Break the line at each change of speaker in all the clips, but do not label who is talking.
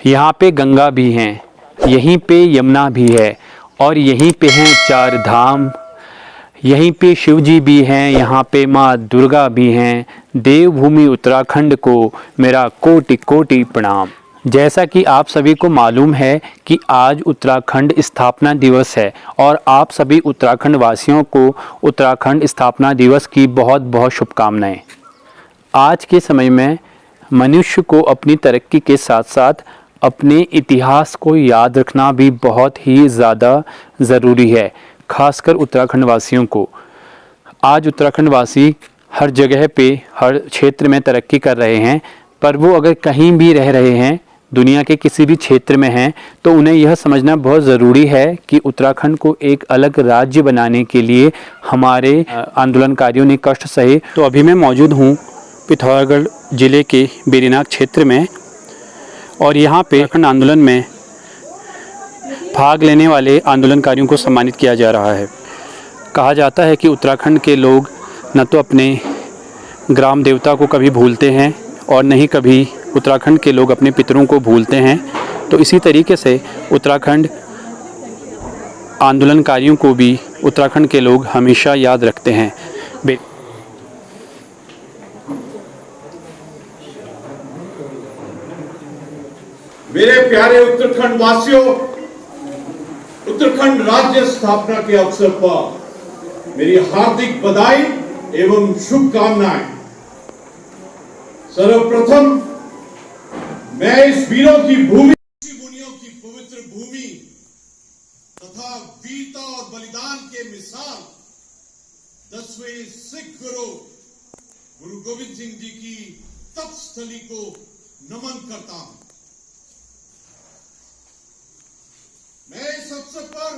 यहाँ पे गंगा भी हैं, यहीं पे यमुना भी है और यहीं पे हैं 4 धाम। यहीं पे शिव जी भी हैं, यहाँ पे माँ दुर्गा भी हैं। देवभूमि उत्तराखंड को मेरा कोटि कोटि प्रणाम। जैसा कि आप सभी को मालूम है कि आज उत्तराखंड स्थापना दिवस है और आप सभी उत्तराखंड वासियों को उत्तराखंड स्थापना दिवस की बहुत बहुत शुभकामनाएं। आज के समय में मनुष्य को अपनी तरक्की के साथ साथ अपने इतिहास को याद रखना भी बहुत ही ज़्यादा ज़रूरी है, खासकर उत्तराखंड वासियों को। आज उत्तराखंड वासी हर जगह पे हर क्षेत्र में तरक्की कर रहे हैं, पर वो अगर कहीं भी रह रहे हैं, दुनिया के किसी भी क्षेत्र में हैं, तो उन्हें यह समझना बहुत ज़रूरी है कि उत्तराखंड को एक अलग राज्य बनाने के लिए हमारे आंदोलनकारियों ने कष्ट सहे। तो अभी मैं मौजूद हूँ पिथौरागढ़ ज़िले के बेरीनाग क्षेत्र में और यहाँ पे उत्तराखंड आंदोलन में भाग लेने वाले आंदोलनकारियों को सम्मानित किया जा रहा है। कहा जाता है कि उत्तराखंड के लोग न तो अपने ग्राम देवता को कभी भूलते हैं और न ही कभी उत्तराखंड के लोग अपने पितरों को भूलते हैं। तो इसी तरीके से उत्तराखंड आंदोलनकारियों को भी उत्तराखंड के लोग हमेशा याद रखते हैं।
मेरे प्यारे उत्तराखंड वासियों, उत्तराखंड राज्य स्थापना के अवसर पर मेरी हार्दिक बधाई एवं शुभकामनाएं। सर्वप्रथम मैं इस वीरों की भूमि, मुनियों की पवित्र भूमि तथा वीरता और बलिदान के मिसाल 10वें सिख गुरु गोविंद सिंह जी की तपस्थली को नमन करता हूं। मैं इस अवसर पर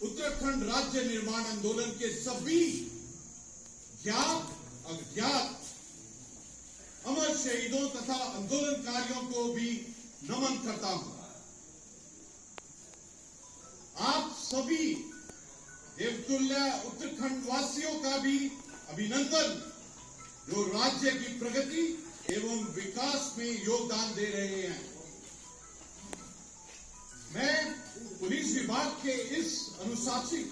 उत्तराखंड राज्य निर्माण आंदोलन के सभी ज्ञात अज्ञात अमर शहीदों तथा आंदोलनकारियों को भी नमन करता हूं। आप सभी देवतुल्य उत्तराखंड वासियों का भी अभिनंदन, जो राज्य की प्रगति एवं विकास में योगदान दे रहे हैं। मैं पुलिस विभाग के इस अनुशासित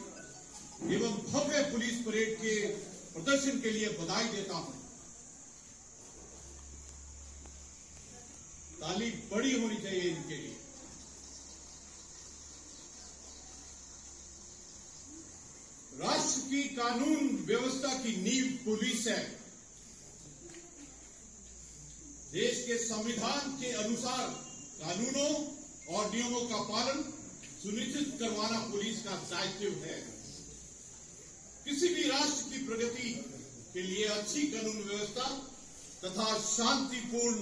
एवं भव्य पुलिस परेड के प्रदर्शन के लिए बधाई देता हूं। ताली बड़ी होनी चाहिए इनके लिए। राष्ट्र की कानून व्यवस्था की नींव पुलिस है। देश के संविधान के अनुसार कानूनों और नियमों का पालन सुनिश्चित करवाना पुलिस का दायित्व है। किसी भी राष्ट्र की प्रगति के लिए अच्छी कानून व्यवस्था तथा शांतिपूर्ण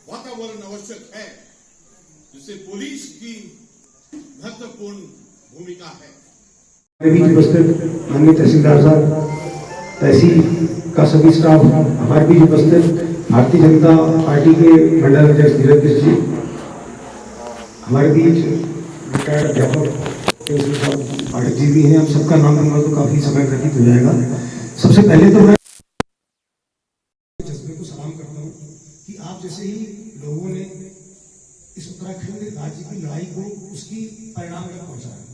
वातावरण आवश्यक है, जिससे पुलिस की महत्वपूर्ण भूमिका है।
माननीय तहसीलदार साहब, तहसील का सभी स्टाफ, हमारे बीच उपस्थित भारतीय जनता पार्टी के मंडल अध्यक्ष धीरज जी, हमारे बीच रिटायर्ड अध्यापक पाठक जी भी हैं। हम सबका नाम लूंगा तो काफी समय व्यतीत हो जाएगा। सबसे पहले तो मैं जज्बे को सलाम करता हूँ कि आप जैसे ही लोगों ने इस उत्तराखंड राज्य की लड़ाई को उसकी परिणाम तक पहुंचाया।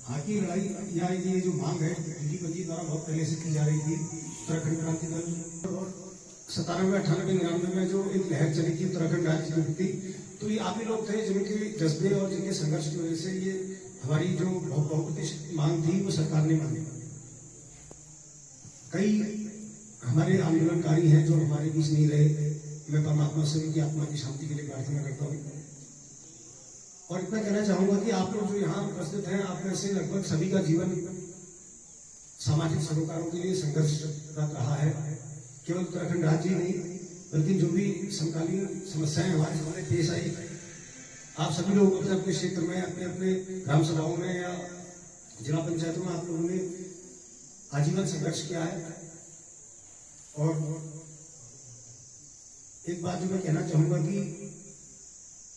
हाँ की लड़ाई या ये जो मांग है दिल्ली जी द्वारा बहुत पहले से की जा रही थी। उत्तराखंड क्रांति दल 97, 98, 99 में जो एक लहर चली थी उत्तराखंड राज्य की थी, तो ये आप ही लोग थे जिनके जज्बे और जिनके संघर्ष की वजह से ये हमारी जो बहुत मांग थी वो सरकार ने मानी। कई हमारे आंदोलनकारी हैं जो हमारे बीच नहीं रहे। मैं परमात्मा से उनकी आत्मा की शांति के लिए प्रार्थना करता हूँ और इतना कहना चाहूंगा कि आप लोग जो यहाँ उपस्थित हैं, आप में से लगभग सभी का जीवन सामाजिक सरोकारों के लिए संघर्षरत रहा है। केवल उत्तराखंड राज्य ही नहीं, बल्कि जो भी समकालीन समस्याएं हमारे सामने पेश आई, आप सभी लोग अपने अपने क्षेत्र में, अपने अपने ग्राम सभाओं में या जिला पंचायतों में आप लोगों ने आजीवन संघर्ष किया है। और एक बात जो मैं कहना चाहूंगा कि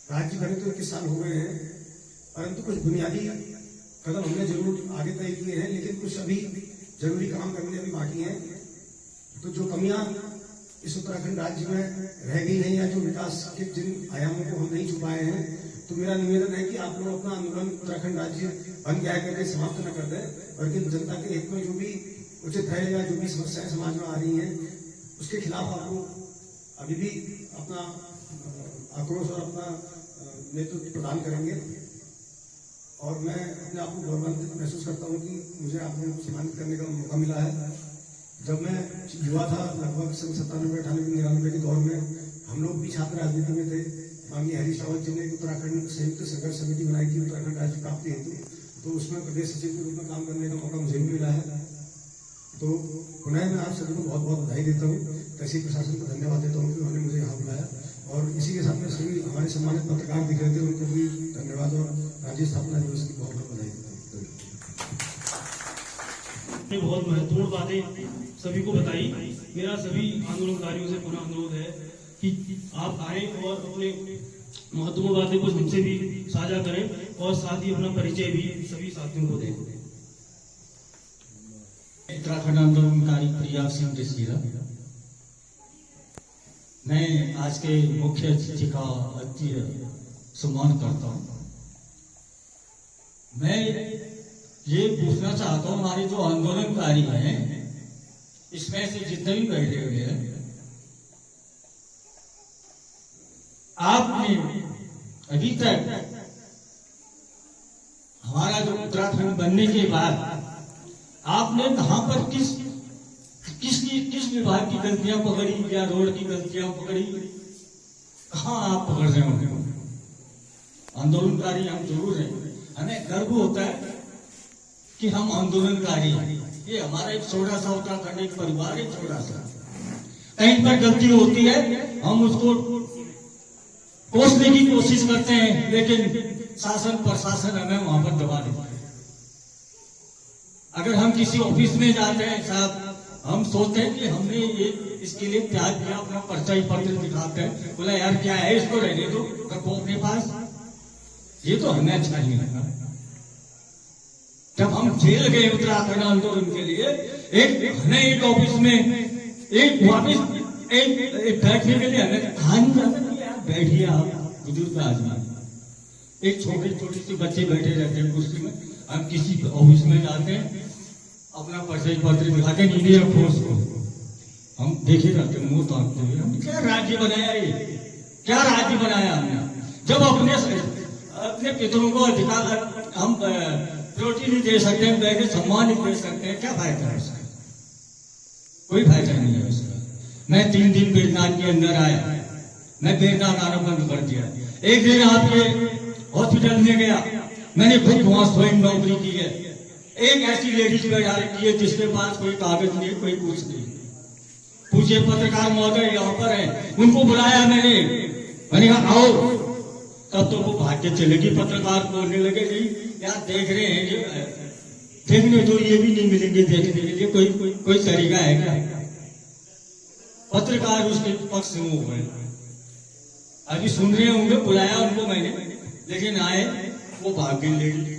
राज्य भरे तो 21 साल हो गए हैं, परंतु कुछ बुनियादी कदम हमने जरूर आगे तय किए हैं, लेकिन कुछ अभी जरूरी काम करने अभी बाकी हैं। तो जो कमियां इस उत्तराखंड राज्य में रह गई हैं या जो विकास के जिन आयामों को हम नहीं छुपाए हैं, तो मेरा निवेदन है कि आप लोग अपना आंदोलन उत्तराखंड राज्य बन गया करके समाप्त न कर दें, बल्कि जनता के हित में जो भी उचित है या जो भी समस्याएं समाज में आ रही हैं उसके खिलाफ आप लोग अभी भी अपना आक्रोश और अपना नेतृत्व प्रदान करेंगे। और मैं अपने आप को गौरवान्वित महसूस करता हूं कि मुझे आप लोगों को सम्मानित करने का मौका मिला है। जब मैं युवा था, लगभग 97, 98, 99 के दौर में हम लोग भी छात्र राजनीति में थे। माननीय हरीश रावत जी ने उत्तराखंड संयुक्त संघर्ष समिति बनाई थी उत्तराखंड राज्य प्राप्ति हेतु, तो उसमें प्रदेश सचिव के रूप में काम करने का मौका मुझे भी मिला है। तो पुनः मैं आप सभी को बहुत बहुत बधाई देता हूँ, तहसील प्रशासन को धन्यवाद देता हूँ कि उन्होंने मुझे यहाँ बुलाया। और इसी के साथ में सभी हमारे सम्मानित पत्रकार दिख रहे थे, उनको भी धन्यवाद और राज्य स्थापना दिवस की बहुत बहुत बधाई देता हूँ।
बहुत महत्वपूर्ण बातें सभी को बताई। मेरा सभी आंदोलनकारियों से पुनः अनुरोध है कि आप आए और अपने महत्वपूर्ण बातें कुछ हमसे भी साझा करें और साथ ही अपना परिचय भी सभी साथियों को दें।
उत्तराखंड आंदोलनकारी प्रिया सिंह डिसीरा, मैं आज के मुख्य अतिथि का अति सम्मान करता हूँ। मैं ये पूछना चाहता हूँ, हमारे जो आंदोलनकारी हैं इसमें से जितने भी बैठे हुए हैं, आपने अभी तक हमारा जो उत्तराखंड बनने के बाद आपने कहां पर किस विभाग की गलतियां पकड़ी या रोड की गलतियां पकड़ी, कहां आप पकड़ रहे होंगे? आंदोलनकारी हम जरूर हैं, हमें गर्व होता है कि हम आंदोलनकारी हैं। ये हमारा एक छोटा सा उत्तराखंड एक परिवार है, छोटा सा। कहीं पर गलती होती है हम उसको कोसने की कोशिश करते हैं, लेकिन शासन प्रशासन हमें वहां पर दबा देता है। अगर हम किसी ऑफिस में जाते हैं साहब, हम सोचते हैं कि हमने ये इसके लिए त्याग किया, अपना परिचय पत्र दिखाते हैं, बोला यार क्या है, इसको रहने दो, रखो अपने पास। ये तो हमें अच्छा नहीं लगा। जब हम जेल गए उत्तराखंड आंदोलन के लिए, एक ऑफिस में एक वापिस एक बैठने के लिए हमें कहा नहीं जाता कि यार बैठिए आप बुजुर्ग आदमी। एक छोटी सी बच्चे बैठे रहते हैं कुर्सी में, हम किसी ऑफिस में जाते हैं, अपना परिचय पत्र दिखाते हैं, नीचे रखो उसको, हम देखे रहते हैं मुंह ताकते हुए। हम क्या राज्य बनाया, ये क्या राज्य बनाया हमने? जब अपने पितरों को अधिकार हम रोटी नहीं दे सकते, बैठे सम्मान नहीं दे सकते हैं, क्या फायदा है उसका? कोई फायदा नहीं है उसका। मैं 3 दिन बेरनाथ के अंदर आया, मैं बेरनाथ आना बंद कर दिया। एक दिन आपके हॉस्पिटल में गया, मैंने खुद वहां स्वयं नौकरी की है। एक ऐसी लेडीज बैठा रखी है जिसके पास कोई कागज नहीं, कोई कुछ नहीं। पूछे पत्रकार महोदय यहाँ पर है, उनको बुलाया मैंने कहा आओ, तब तो वो भाग के चलेगी। पत्रकार बोलने लगे नहीं यार देख रहे हैं, देखने तो ये भी नहीं मिलेंगे देखने के लिए, कोई तरीका है क्या? पत्रकार उसके पक्ष में हो गए, अभी सुन रहे होंगे, बुलाया उनको मैंने, लेकिन आए वो भाग गई लेडी,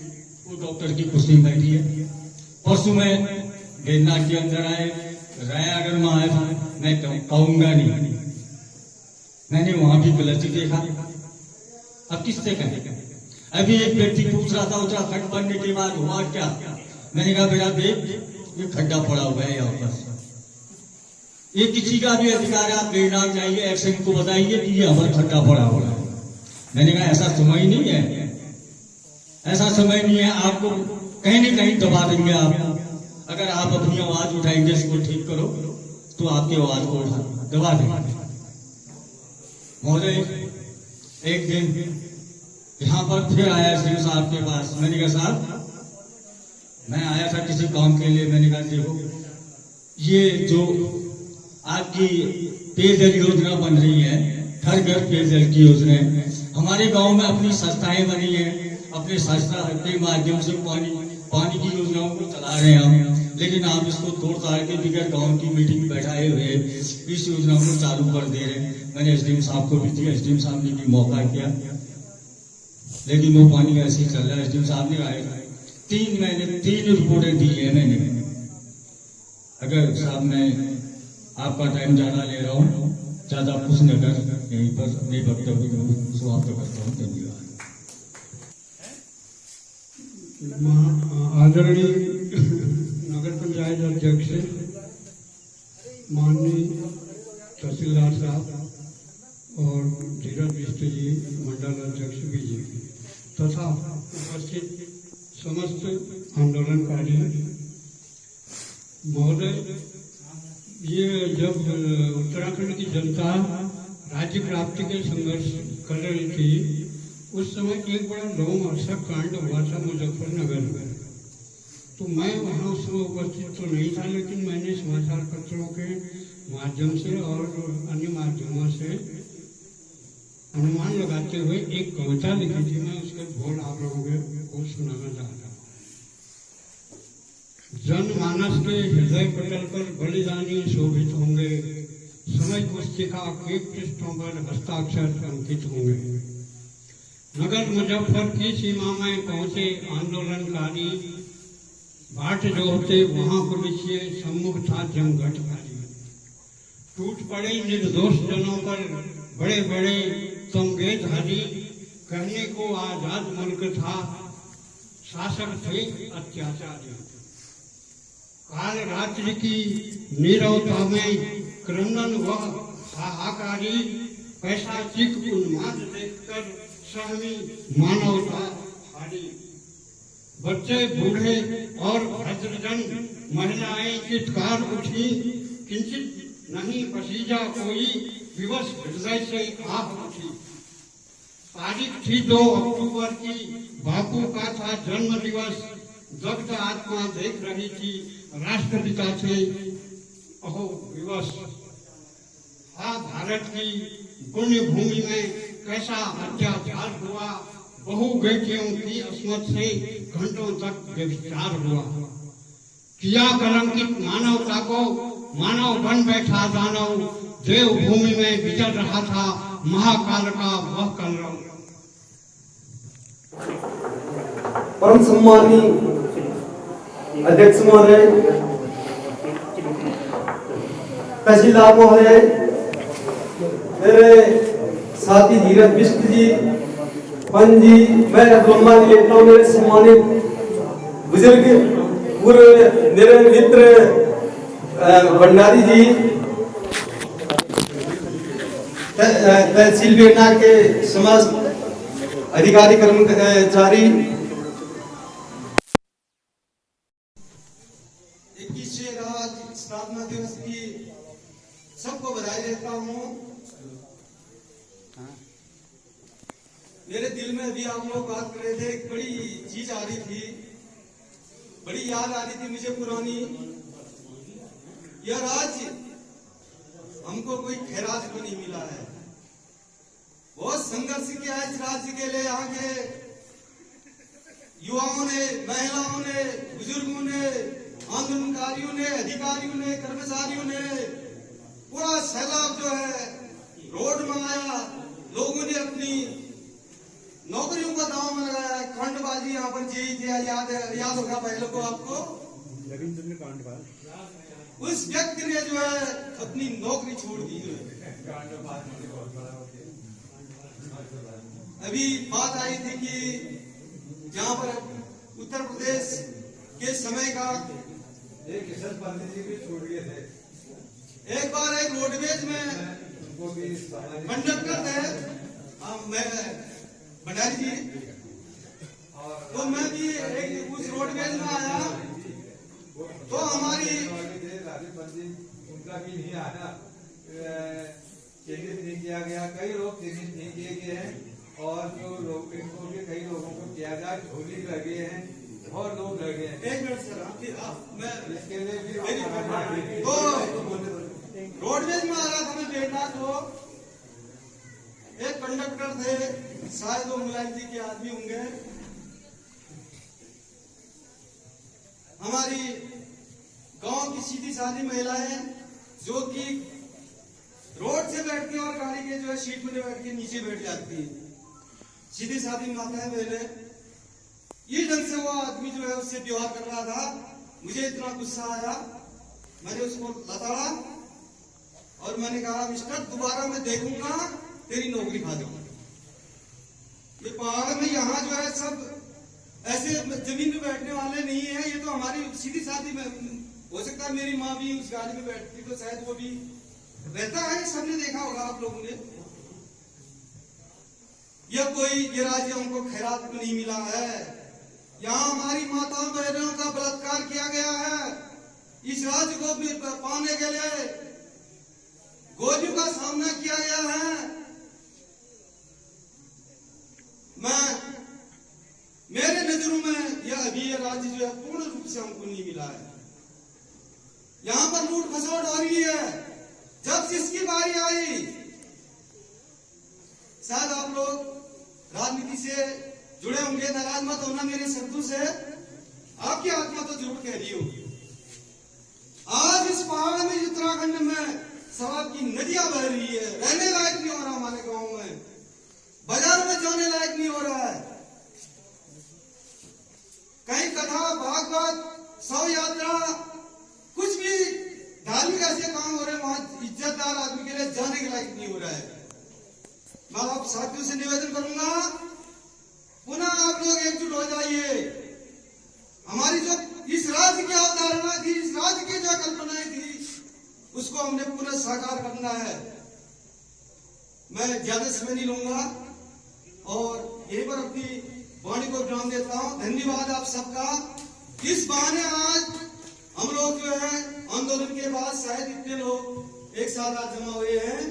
वो डॉक्टर की कुर्सी में बैठी है। परसों में बेरनाथ के अंदर आए, राया अगर मैं आया था, मैं कहूंगा नहीं, मैंने वहां भी गलती देखा। अब किससे कहें? अभी एक व्यक्ति पूछ रहा था उत्तराखंड बनने के बाद हुआ क्या? मैंने कहा बेटा देख, ये खड्डा पड़ा हुआ है यहाँ पर, ये किसी का भी अधिकार है, आप बेरनाथ जाइए, एक्शन को बताइए कि ये हमारा खड्डा पड़ा हुआ है। मैंने कहा ऐसा समय नहीं है, ऐसा समय नहीं है, आपको कहीं न कहीं दबा देंगे आप। अगर आप अपनी आवाज उठाएंगे इसको ठीक करो, तो आपकी आवाज को दबा देंगे। महोदय एक दिन यहाँ पर फिर आया सिंह साहब के पास, मैंने कहा साहब मैं आया था किसी काम के लिए, मैंने कहा देखो ये जो आपकी पेयजल योजना बन रही है, हर घर पेयजल की योजना है, हमारे गांव में अपनी संस्थाएं बनी है, अपने संस्था के माध्यम से पानी की योजनाओं को चला रहे हैं हम, लेकिन आप इसको तोड़ ताड़ के बिगड़ गांव की मीटिंग बैठाए हुए इस योजना को चालू कर दे रहे हैं। मैंने एसडीएम साहब को भी दिया, एसडीएम साहब ने भी मौका किया, लेकिन वो पानी ऐसे ही चल रहा है। एसडीएम साहब ने आए 3 रिपोर्टें दी है मैंने। अगर साहब मैं आपका टाइम ज्यादा ले रहा हूँ, ज्यादा कुछ न कर, यहीं पर अपने वक्तव्य को समाप्त करता हूँ। धन्यवाद।
आदरणीय नगर पंचायत अध्यक्ष माननीय तहसीलदार साहब और धीरज बिष्ट जी मंडल अध्यक्ष बीजेपी तथा उपस्थित समस्त आंदोलनकारी महोदय, ये जब उत्तराखंड की जनता राज्य प्राप्ति के संघर्ष कर रही थी, उस समय एक बड़ा लोमहर्षक कांड हुआ था मुजफ्फरनगर में। तो मैं वहाँ उस समय उपस्थित तो नहीं था, लेकिन मैंने समाचार पत्रों के माध्यम से और अन्य माध्यमों से अनुमान लगाते हुए एक कविता लिखी थी। मैं उसके बोल आप लोगों को सुनाना चाहता हूँ। जनमानस के हृदय पटल पर बलिदानी शोभित होंगे, समय पुस्तिका के पृष्ठों पर हस्ताक्षर अंकित होंगे। नगर मुजफ्फर की सीमा में पहुंचे आंदोलनकारी, बाट जो होते वहां पुलिसिए सम्मुख था जमघटकारी। टूट पड़े निर्दोष जनों पर बड़े बड़े तमगेधारी, कहने को आजाद मुल्क था, शासक थे अत्याचारी। काल रात्रि की नीरवता में क्रंदन व हाहाकारी, पैशाचिक उन्माद देखकर सहमी मानवता हारी। बच्चे बूढ़े और भद्रजन महिलाएं चित्कार उठी, किंचित नहीं पसीजा कोई, विवश हृदय से आह उठी। तारीख थी 2 अक्टूबर की, बापू का था जन्म दिवस, दग्ध आत्मा देख रही थी राष्ट्रपिता से अहो विवश। हा भारत की पुण्य भूमि में कैसा अत्याचार हुआ, बहु बेटियों की अस्मत से घंटों तक व्यभिचार हुआ। किया कलंकित मानवता को, मानव बन बैठा दानव, देवभूमि में विचर रहा था महाकाल का वह कलरव।
परम सम्मानीय अध्यक्ष महोदय, तहसीलदार महोदय, मेरे साथी धीरज बिष्ट जी, पंच जी, मैं सम्मान लेता हूँ मेरे सम्मानित बुजुर्ग पूर्व मेरे मित्र भंडारी जी, तहसील बेगना के समस्त अधिकारी कर्मचारी।
21वें राज्य स्थापना दिवस की सबको बधाई देता हूँ। मेरे दिल में अभी आप लोग बात कर रहे थे, एक बड़ी चीज आ रही थी, बड़ी याद आ रही थी मुझे पुरानी। यह राज्य हमको कोई खैराज को नहीं मिला है, बहुत संघर्ष किया है इस राज्य के लिए। यहाँ के युवाओं ने, महिलाओं ने, बुजुर्गों ने, आंदोलनकारियों ने, अधिकारियों ने, कर्मचारियों ने पूरा सैलाब जो है रोड मंगाया। लोगों ने अपनी नौकरियों का दाव में लगाया। खंडबाजी यहाँ पर जी थी, याद होगा पहले को आपको। उस व्यक्ति ने जो है अपनी नौकरी छोड़ दी। अभी बात आई थी कि जहाँ पर उत्तर प्रदेश के समय का एक बार एक रोडवेज में कंडक्टर थे, मैं भंडारी जी, तो मैं भी एक उस रोडवेज में आया, तो हमारी
उनका भी नहीं आना चिन्हित नहीं किया गया, कई लोग चिन्हित नहीं किए गए हैं, और जो लोग इनको भी कई लोगों को किया गया, झोली लगे हैं, बहुत लोग लगे हैं।
एक मिनट सर, मैं
इसके लिए भी
तो रोडवेज में आ रहा था मैं बेटा, तो एक कंडक्टर थे, शायद वो मुलायम जी के आदमी होंगे। हमारी गांव की सीधी सादी महिलाएं जो कि रोड से बैठती हैं और गाड़ी के जो है सीट में बैठ के नीचे बैठ जाती है, सीधी सादी माताएं बहने, ये ढंग से वो आदमी जो है उससे व्यवहार कर रहा था। मुझे इतना गुस्सा आया, मैंने उसको लताड़ा
और मैंने कहा मिस्टर दोबारा मैं देखूंगा तेरी नौकरी खा जाऊंगा। ये पहाड़ में यहाँ जो है सब ऐसे जमीन में बैठने वाले नहीं है। ये तो हमारी सीधी सादी में हो सकता है मेरी माँ भी उस गाड़ी में बैठती तो शायद वो भी रहता है, सबने देखा होगा आप लोगों ने। यह कोई ये राज्य हमको खैरात में नहीं मिला है। यहाँ हमारी माताओं बहनों का बलात्कार किया गया है। इस राज्य को पाने के लिए गोलियों का सामना किया गया है। मेरे नजरों में यह अभी ये राज्य जो है पूर्ण रूप से हमको नहीं मिला है। यहाँ पर लूट खसोट हो रही है। जब जिसकी बारी आई, शायद आप लोग राजनीति से जुड़े होंगे, नाराज मत होना मेरे शब्दों से, आपकी आत्मा तो जरूर कह रही होगी। आज इस पहाड़ में उत्तराखंड में शराब की नदियां बह रही है, रहने लायक नहीं हो रहा हमारे गांव में, बाजार में जाने लायक नहीं हो रहा है। कहीं कथा भागवत शव यात्रा कुछ भी धार्मिक ऐसे काम हो रहे हैं, वहां इज्जतदार आदमी के लिए जाने के लायक नहीं हो रहा है। मैं आप साथियों से निवेदन करूंगा, पुनः आप लोग एकजुट हो जाइए। हमारी जो इस राज्य की अवधारणा थी, इस राज्य की जो कल्पनाएं थी, उसको हमने पुनः साकार करना है। मैं ज्यादा समय नहीं लूंगा और यहीं पर अपनी वाणी को विराम देता हूं। धन्यवाद आप सबका। इस बहाने आज हम लोग जो है आंदोलन के बाद शायद इतने लोग एक साथ आज जमा हुए हैं,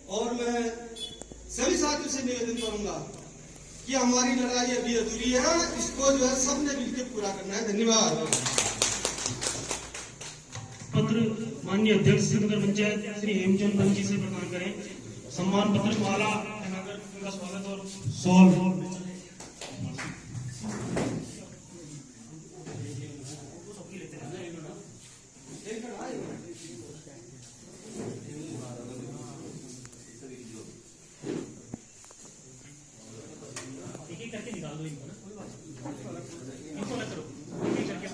और मैं सभी साथियों से निवेदन करूंगा कि हमारी लड़ाई अभी अधूरी है, इसको जो है सबने मिलकर पूरा करना है। धन्यवाद।
पत्र माननीय अध्यक्ष श्री नगर पंचायत श्री हेमचंद पंत जी से प्रदान करें। सम्मान पत्र माला पहनाकर उनका स्वागत और सॉल्व। करके निकाल दो इनको ना, इनको अलग करो, एक करके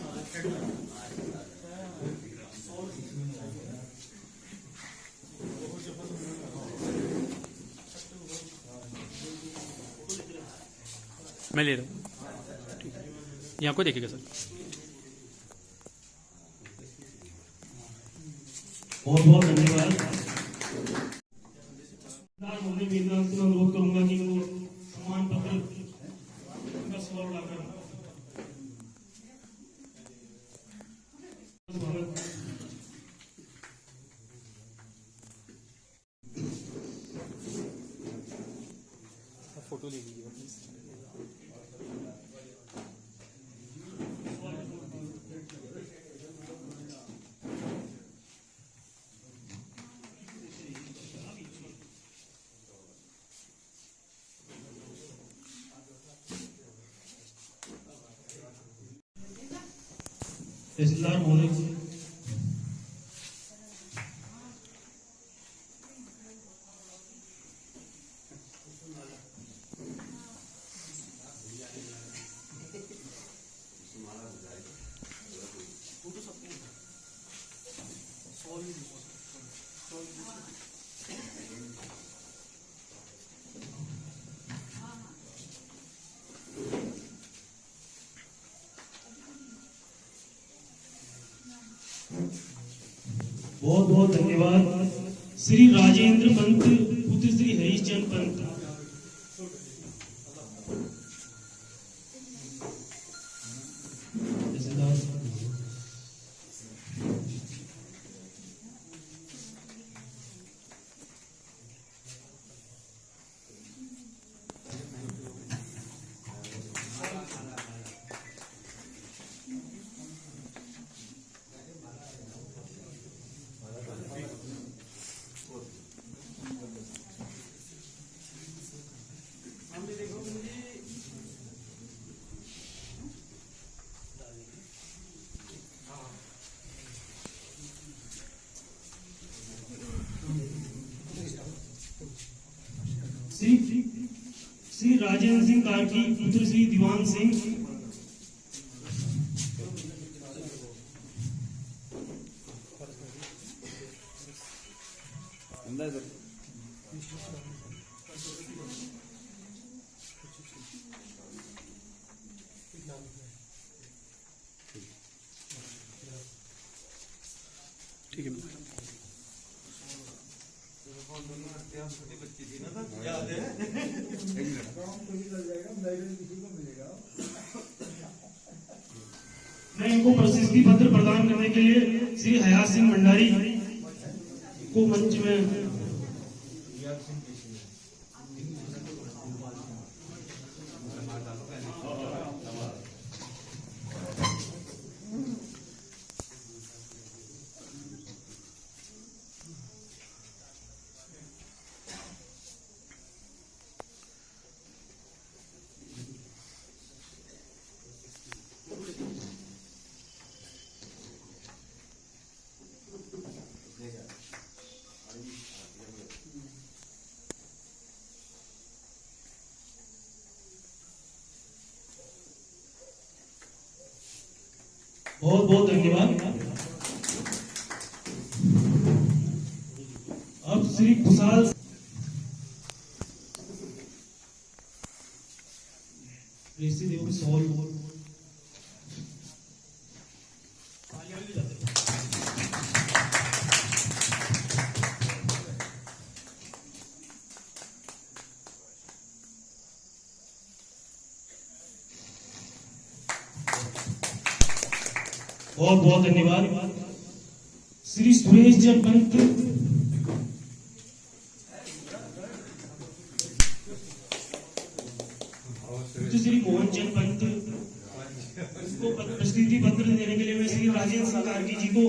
मैं ले रहा हूँ। यहाँ को देखिएगा सर।
बहुत बहुत धन्यवाद। अनुरोध करूंगा कि वो सम्मान पत्र उनका सवाल उठाकर
फोटो ले लीजिए प्लीज।
तहसीलदार महोदय, बहुत बहुत धन्यवाद। श्री राजेंद्र पंत पुत्र श्री हरीशचंद पंत। श्री राजेंद्र सिंह कार्की पुत्र श्री दीवान सिंह।
ठीक है।
मैं इनको प्रशस्ति पत्र प्रदान करने के लिए श्री हयात सिंह भंडारी को मंच में बहुत बहुत धन्यवाद। अब श्री खुशहाल देव सॉल्व बहुत बहुत धन्यवाद। श्री सुरेश जन पंत श्री मोहन चंद पंत को प्रस्तुति पत्र देने के लिए मैं श्री राजेंद्र सिंह गार्गी जी को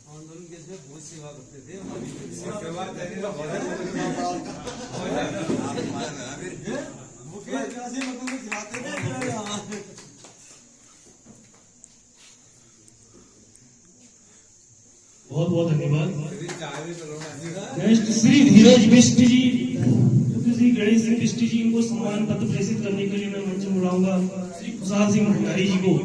आंदोलन के इसमें बहुत सेवा करते थे हमारी
बहुत बहुत धन्यवाद। नेक्स्ट श्री धीरज बिष्ट जी, श्री गणेश सिंह बिष्ट जी, इनको सम्मान पत्र प्रेषित करने के लिए मैं मंच में बुलाऊंगा श्री खुशहाल सिंह भंडारी जी को।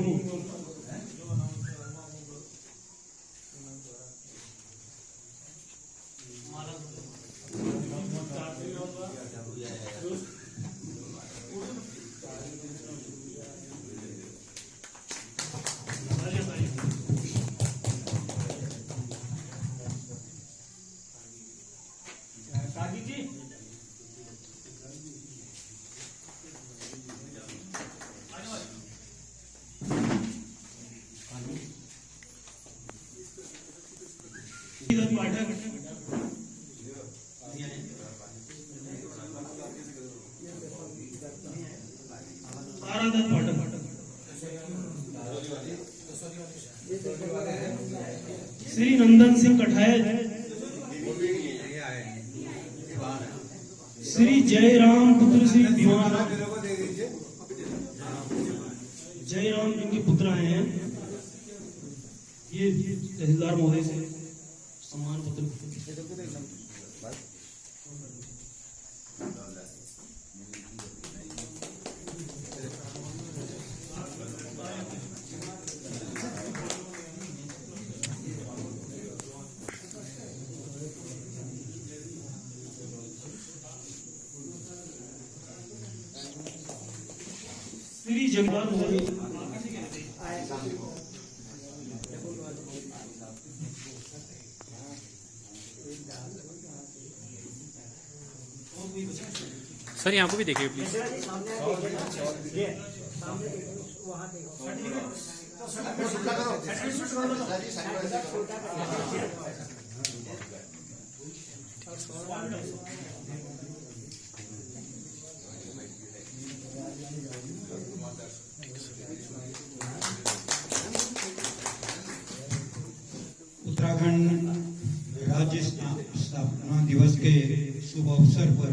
श्री नंदन सिंह कठायत, श्री जयराम पुत्र श्री दीवान जयराम जिनके पुत्र आए हैं, ये तहसीलदार महोदय से सम्मान पत्र। श्री जगन्नाथ
सर यहाँ को भी देखिए प्लीज।
उत्तराखंड, राजस्थान, स्थापना दिवस के शुभ अवसर पर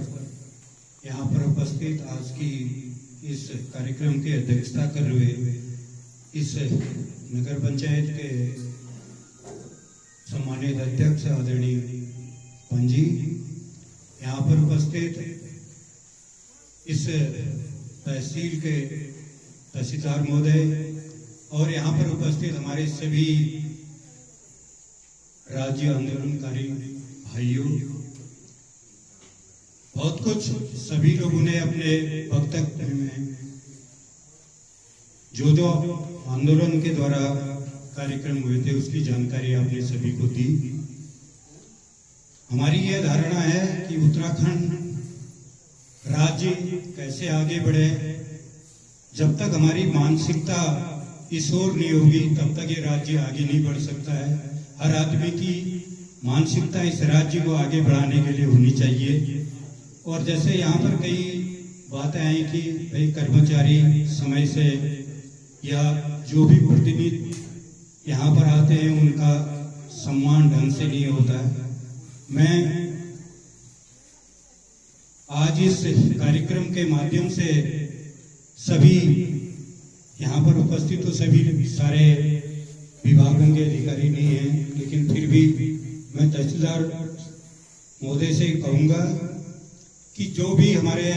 यहाँ पर उपस्थित आज की इस कार्यक्रम की अध्यक्षता कर रहे इस नगर पंचायत के सम्मानित अध्यक्ष आदरणीय पंजी, यहाँ पर उपस्थित इस तहसील के तहसीलदार महोदय और यहाँ पर उपस्थित हमारे सभी राज्य आंदोलनकारी भाइयों, बहुत कुछ सभी लोगों ने अपने वक्तव्य में जो आंदोलन के द्वारा कार्यक्रम हुए थे उसकी जानकारी आपने सभी को दी। हमारी यह धारणा है कि उत्तराखंड राज्य कैसे आगे बढ़े, जब तक हमारी मानसिकता इस ओर नहीं होगी तब तक ये राज्य आगे नहीं बढ़ सकता है। हर आदमी की मानसिकता इस राज्य को आगे बढ़ाने के लिए होनी चाहिए। और जैसे यहाँ पर कई बातें आई कि भाई कर्मचारी समय से या जो भी प्रतिनिधि यहाँ पर आते हैं उनका सम्मान ढंग से नहीं होता है। मैं आज इस कार्यक्रम के माध्यम से सभी यहाँ पर उपस्थित तो सभी सारे विभागों के अधिकारी नहीं हैं, लेकिन फिर भी मैं तहसीलदार महोदय से कहूँगा कि जो भी हमारे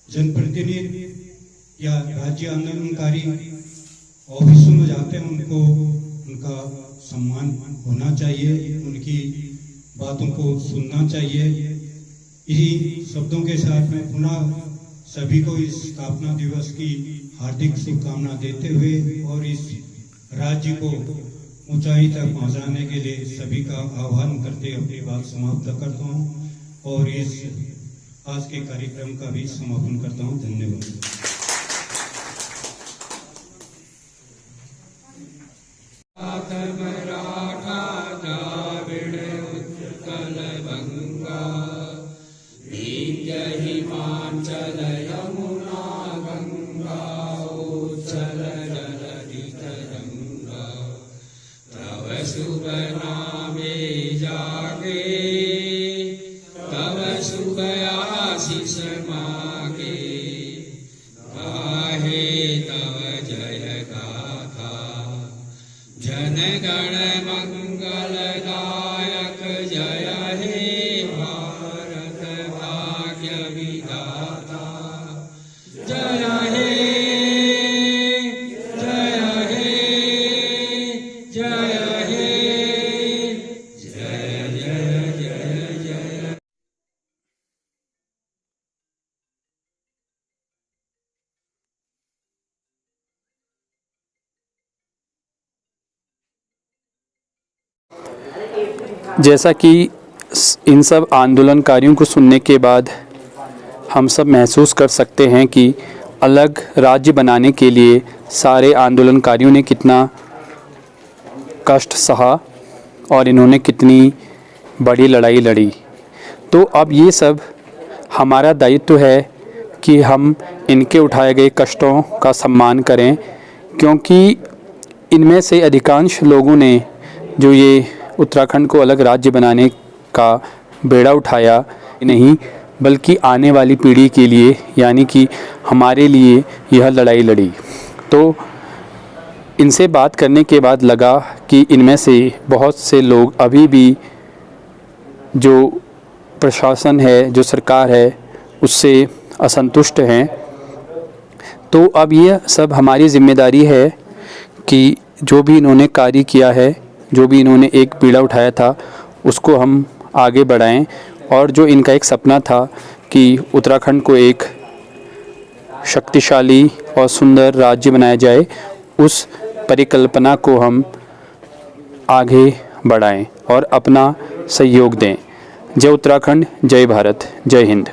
जनप्रतिनिधि या राज्य आंदोलनकारी ऑफिसों में जाते हैं उनको उनका सम्मान होना चाहिए, उनकी बातों को सुनना चाहिए। इन्हीं शब्दों के साथ मैं पुनः सभी को इस स्थापना दिवस की हार्दिक शुभकामना देते हुए और इस राज्य को ऊंचाई तक पहुंचाने के लिए सभी का आह्वान करते अपनी बात समाप्त करता हूं और इस आज के कार्यक्रम का भी समापन करता हूं। धन्यवाद।
शुभ नामे जागे तब शुभ आशीष मागे, गाहे तव जय गाथा जन गण मंगलदायक। जय हे भारत भाग्य विधाता, जय हे
जैसा कि इन सब आंदोलनकारियों को सुनने के बाद हम सब महसूस कर सकते हैं कि अलग राज्य बनाने के लिए सारे आंदोलनकारियों ने कितना कष्ट सहा और इन्होंने कितनी बड़ी लड़ाई लड़ी। तो अब ये सब हमारा दायित्व है कि हम इनके उठाए गए कष्टों का सम्मान करें, क्योंकि इनमें से अधिकांश लोगों ने जो ये उत्तराखंड को अलग राज्य बनाने का बेड़ा उठाया नहीं, बल्कि आने वाली पीढ़ी के लिए यानी कि हमारे लिए यह लड़ाई लड़ी। तो इनसे बात करने के बाद लगा कि इनमें से बहुत से लोग अभी भी जो प्रशासन है, जो सरकार है, उससे असंतुष्ट हैं। तो अब यह सब हमारी जिम्मेदारी है कि जो भी इन्होंने कार्य किया है, जो भी इन्होंने एक बीड़ा उठाया था, उसको हम आगे बढ़ाएं और जो इनका एक सपना था कि उत्तराखंड को एक शक्तिशाली और सुंदर राज्य बनाया जाए, उस परिकल्पना को हम आगे बढ़ाएं और अपना सहयोग दें। जय उत्तराखंड, जय भारत, जय हिंद।